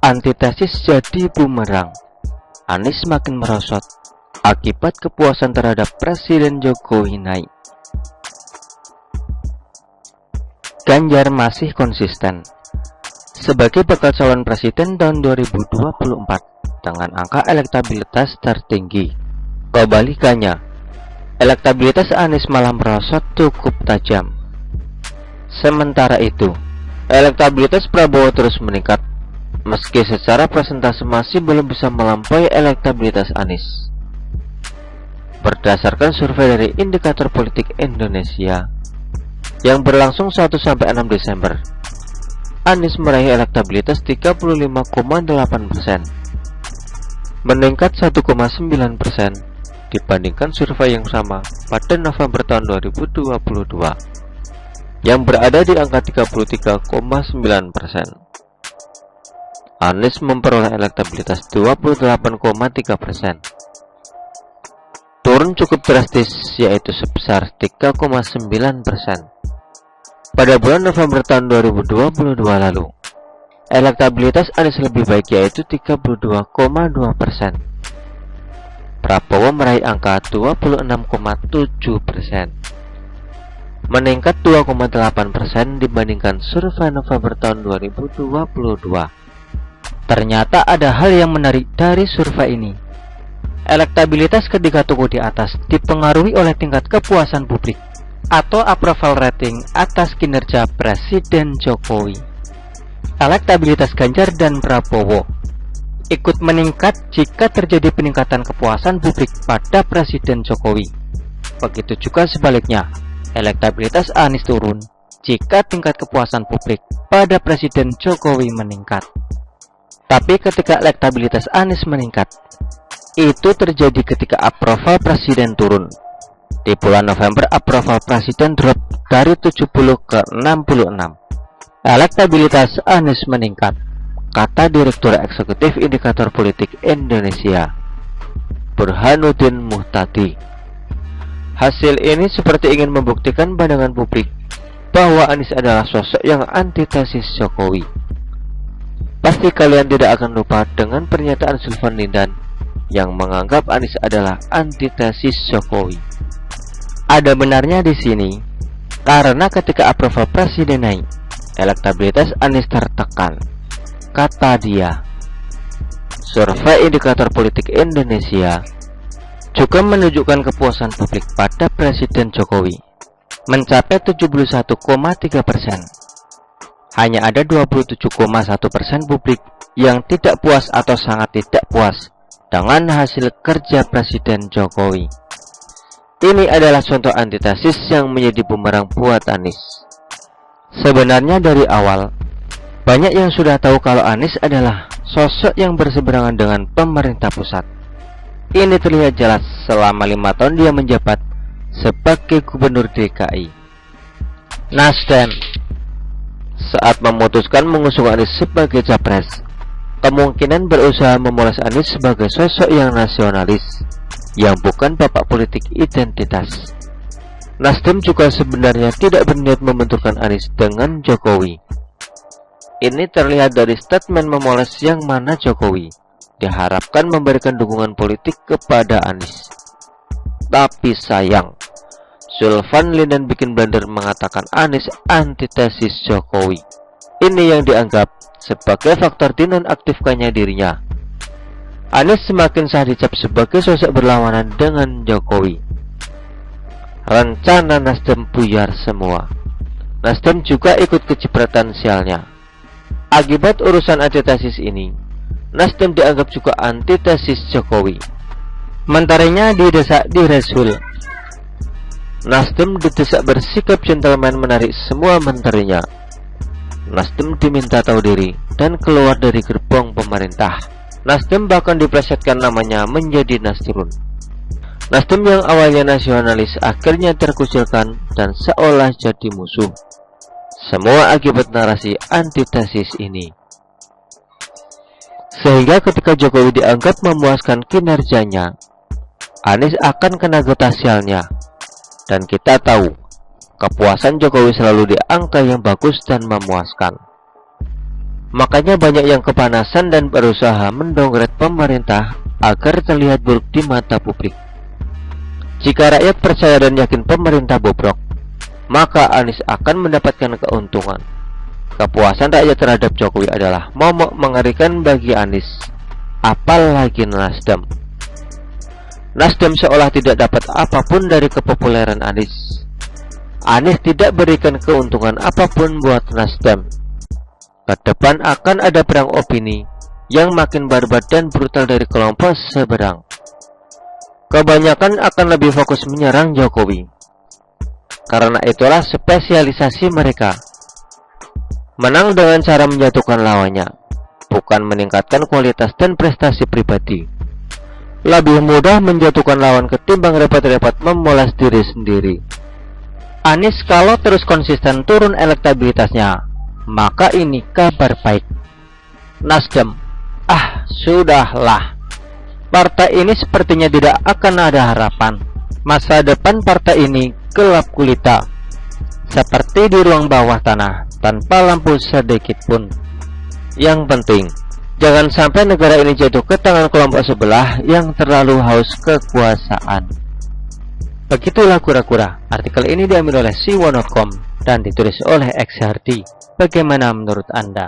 Antitesis jadi bumerang. Anies makin merosot akibat kepuasan terhadap Presiden Jokowi naik. Ganjar masih konsisten sebagai bakal calon presiden tahun 2024 dengan angka elektabilitas tertinggi. Kebalikannya, elektabilitas Anies malah merosot cukup tajam. Sementara itu, elektabilitas Prabowo terus meningkat meski secara persentase masih belum bisa melampaui elektabilitas Anies. Berdasarkan survei dari Indikator Politik Indonesia yang berlangsung 1-6 Desember, Anies meraih elektabilitas 35,8%, meningkat 1,9% dibandingkan survei yang sama pada November tahun 2022 yang berada di angka 33,9%. Anies memperoleh elektabilitas 28,3%, turun cukup drastis yaitu sebesar 3,9%. Pada bulan November tahun 2022 lalu, elektabilitas Anies lebih baik yaitu 32,2%. Prabowo meraih angka 26,7%, meningkat 2,8% dibandingkan survei November tahun 2022. Ternyata ada hal yang menarik dari survei ini. Elektabilitas ketiga tokoh di atas dipengaruhi oleh tingkat kepuasan publik atau approval rating atas kinerja Presiden Jokowi. Elektabilitas Ganjar dan Prabowo ikut meningkat jika terjadi peningkatan kepuasan publik pada Presiden Jokowi. Begitu juga sebaliknya, elektabilitas Anies turun jika tingkat kepuasan publik pada Presiden Jokowi meningkat. Tapi ketika elektabilitas Anies meningkat, itu terjadi ketika approval presiden turun. Di bulan November, approval presiden drop dari 70 ke 66. Elektabilitas Anies meningkat, kata Direktur Eksekutif Indikator Politik Indonesia, Burhanuddin Muhtadi. Hasil ini seperti ingin membuktikan pandangan publik bahwa Anies adalah sosok yang antitesis Jokowi. Pasti kalian tidak akan lupa dengan pernyataan Sulvan Lindan yang menganggap Anies adalah antitesis Jokowi. Ada benarnya di sini, karena ketika approval presiden naik, elektabilitas Anies tertekan, kata dia. Survei Indikator Politik Indonesia juga menunjukkan kepuasan publik pada Presiden Jokowi mencapai 71,3%. Hanya ada 27,1% publik yang tidak puas atau sangat tidak puas dengan hasil kerja Presiden Jokowi. Ini adalah contoh antitesis yang menjadi bumerang buat Anies. Sebenarnya dari awal, banyak yang sudah tahu kalau Anies adalah sosok yang berseberangan dengan pemerintah pusat. Ini terlihat jelas selama 5 tahun dia menjabat sebagai Gubernur DKI. Nasdem saat memutuskan mengusung Anies sebagai capres, kemungkinan berusaha memoles Anies sebagai sosok yang nasionalis, yang bukan bapak politik identitas. Nasdem juga sebenarnya tidak berniat membenturkan Anies dengan Jokowi. Ini terlihat dari statement memoles yang mana Jokowi diharapkan memberikan dukungan politik kepada Anies. Tapi sayang, Sulvan Lindan bikin blunder mengatakan Anies antitesis Jokowi. Ini yang dianggap sebagai faktor dinonaktifkannya dirinya. Anies semakin sah dicap sebagai sosok berlawanan dengan Jokowi. Rencana Nasdem buyar semua. Nasdem juga ikut kecipratan sialnya. Akibat urusan antitesis ini, Nasdem dianggap juga antitesis Jokowi. Menterinya didesak diresul. Nasdem didesak bersikap gentleman menarik semua menterinya. Nasdem diminta tahu diri dan keluar dari gerbong pemerintah. Nasdem bahkan diplesetkan namanya menjadi Nasrun. Nasdem yang awalnya nasionalis akhirnya terkucilkan dan seolah jadi musuh. Semua akibat narasi antitesis ini. Sehingga ketika Jokowi dianggap memuaskan kinerjanya, Anies akan kena getah sialnya Dan kita tahu, kepuasan Jokowi selalu di angka yang bagus dan memuaskan. Makanya banyak yang kepanasan dan berusaha mendongkrak pemerintah agar terlihat buruk di mata publik. Jika rakyat percaya dan yakin pemerintah bobrok, maka Anies akan mendapatkan keuntungan. Kepuasan rakyat terhadap Jokowi adalah momok mengerikan bagi Anies, apalagi Nasdem. Nasdem seolah tidak dapat apapun dari kepopuleran Anies. Anies tidak berikan keuntungan apapun buat Nasdem. Ke depan akan ada perang opini yang makin barbar dan brutal dari kelompok seberang. Kebanyakan akan lebih fokus menyerang Jokowi. Karena itulah spesialisasi mereka. Menang dengan cara menjatuhkan lawannya, bukan meningkatkan kualitas dan prestasi pribadi. Lebih mudah menjatuhkan lawan ketimbang repot-repot memoles diri sendiri. Anies kalau terus konsisten turun elektabilitasnya, maka ini kabar baik. Nasdem, sudahlah. Partai ini sepertinya tidak akan ada harapan. Masa depan partai ini gelap gulita, seperti di ruang bawah tanah, tanpa lampu sedikit pun. Yang penting, jangan sampai negara ini jatuh ke tangan kelompok sebelah yang terlalu haus kekuasaan. Begitulah kura-kura. Artikel ini diambil oleh siwono.com dan ditulis oleh XHardi. Bagaimana menurut Anda?